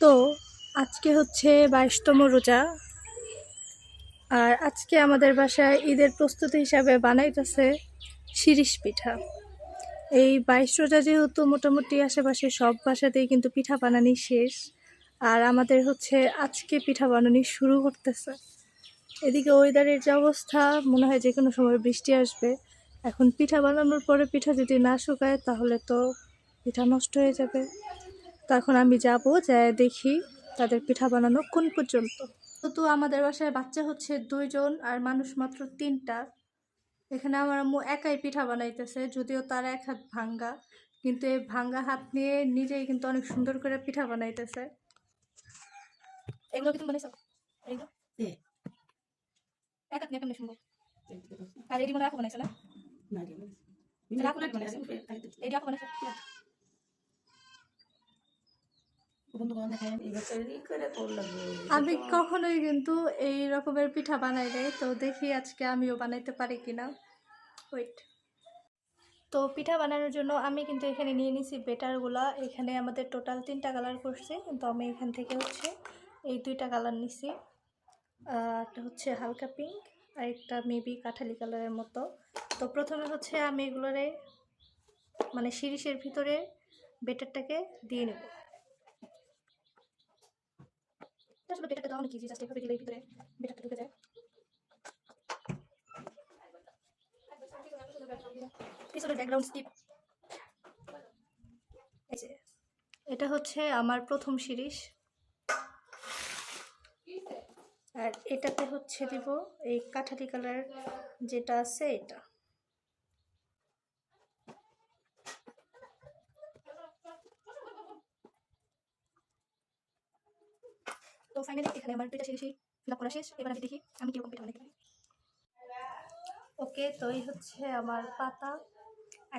তো আজকে হচ্ছে 22তম রোজা। আর আজকে আমাদের বাসায় ঈদের প্রস্তুতি হিসাবে বানাইতেছে শিরিষ পিঠা। এই 22 রোজা যেহেতু মোটামুটি আশেপাশে সব বাসাতেই কিন্তু পিঠা বানানি শেষ, আর আমাদের হচ্ছে আজকে পিঠা বানানি শুরু করতেছে। এদিকে ওয়েদারের যে অবস্থা, মনে হয় যে কোনো সময় বৃষ্টি আসবে। এখন পিঠা বানানোর পরে পিঠা যদি না শুকায় তাহলে তো পিঠা নষ্ট হয়ে যাবে। তো এখন আমি যাবো, যায় দেখি তাদের পিঠা বানানো কোন পর্যন্ত। তো আমাদের বাসায় বাচ্চা হচ্ছে 2 জন আর মানুষ মাত্র 3টা। এখানে আমার আম্মু একাই পিঠা বানাইতেছে, যদিও তার এক হাত ভাঙ্গা, কিন্তু এই ভাঙ্গা হাত নিয়ে নিজেই কিন্তু অনেক সুন্দর করে পিঠা বানাইতেছে। এগুলো কি তুমি বানাইছো? এইগুলো এক হাত নিয়ে কেমন সুন্দর। আর এটি মনে রাখো বানাইছো না? এটি রাখো বানাইছো। আমি কখনোই কিন্তু এই রকমের পিঠা বানাই নাই, তো দেখি আজকে আমিও বানাইতে পারি কিনা। ওয়েট। তো পিঠা বানানোর জন্য আমি কিন্তু এখানে নিয়ে নিছি বেটারগুলা। এখানে আমাদের টোটাল 3টা কালার করছে, কিন্তু আমি এখান থেকে হচ্ছে এই 2টা কালার নিছি। একটা হচ্ছে হালকা পিঙ্ক আর একটা মেবি কাঠালি কালারের মতো। তো প্রথমে হচ্ছে আমি এগুলোরে মানে শিরিষের ভিতরে বেটারটাকে দিয়ে নেব। আসলে বেটারটা দেওয়া অনেক ইজি, জাস্ট এভাবে দিলেই ভিতরে বেটারটা ঢুকে যায়। পিছনে ব্যাকগ্রাউন্ড স্কিপ। এটা হচ্ছে আমার প্রথম শিরিষ, আর এটাতে হচ্ছে দিব এই কাঠালি কালার যেটা আছে এটা। তো ফাইনালি এখানে আমার 2টা শিরিষই ফিল আপ করা শেষ। এবার আমি দেখি আমি কিরকম পিঠা বানাইতে পারি। ওকে, তো এই হচ্ছে আমার পাতা।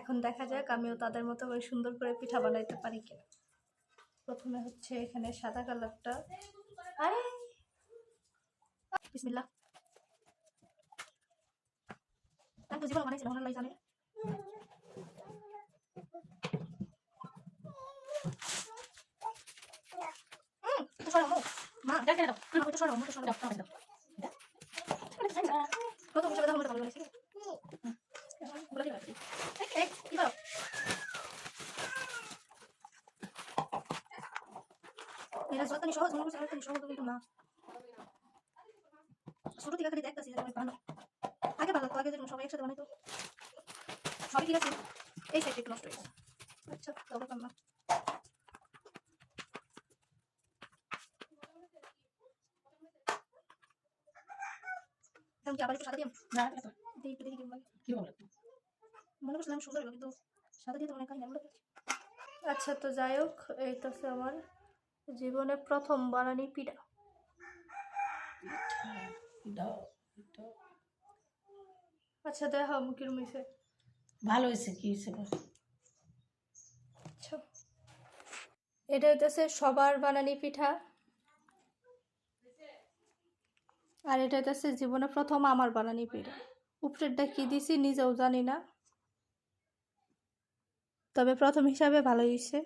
এখন দেখা যাক আমিও তাদের মতো করে সুন্দর করে পিঠা বানাইতে পারি কিনা। প্রথমে হচ্ছে এখানে সাদা কালারটা, আরে বিসমিল্লাহ। আমি তো জীবন বানাইছিলাম, আল্লাহ জানে। মা দেখে দাও, ওটা সরাও, ওটা সরাও, প্রথম হিসেবে ভালো বানাইছি। কি করো? এটা যতই সহজ মনে করছি ততই সহজ কিন্তু না। ছোট থেকে খালি দেখতেছি যে ভালো, আগে ভালো তো, আগে যেরকম সবাই একসাথে বানাইতো সবই ঠিক আছে, এই সাইডটা একটু নষ্ট হয়ে গেছে। আচ্ছা তবে না, এখন কি আবার একটু সাদা দিলাম না, দেখি একটু দেখি কি বলে, মনে করছিলাম সুন্দর হবে কিন্তু সাদা দিয়ে তো অনেক কাহিনী আমরা। আচ্ছা, তো যাই হোক, এইটাছে আমার জীবনে প্রথম বানানি পিঠা। আচ্ছা দেখো কিরম হয়েছে। ভালো হয়েছে, কি হয়েছে? আচ্ছা, এটা হইতেছে সবার বানানি পিঠা, আর এটা হইতেছে জীবনে প্রথম আমার বানানি পিঠা। উপরেরটা কি দিছি নিজেও জানি না, তবে প্রথম হিসাবে ভালো হয়েছে।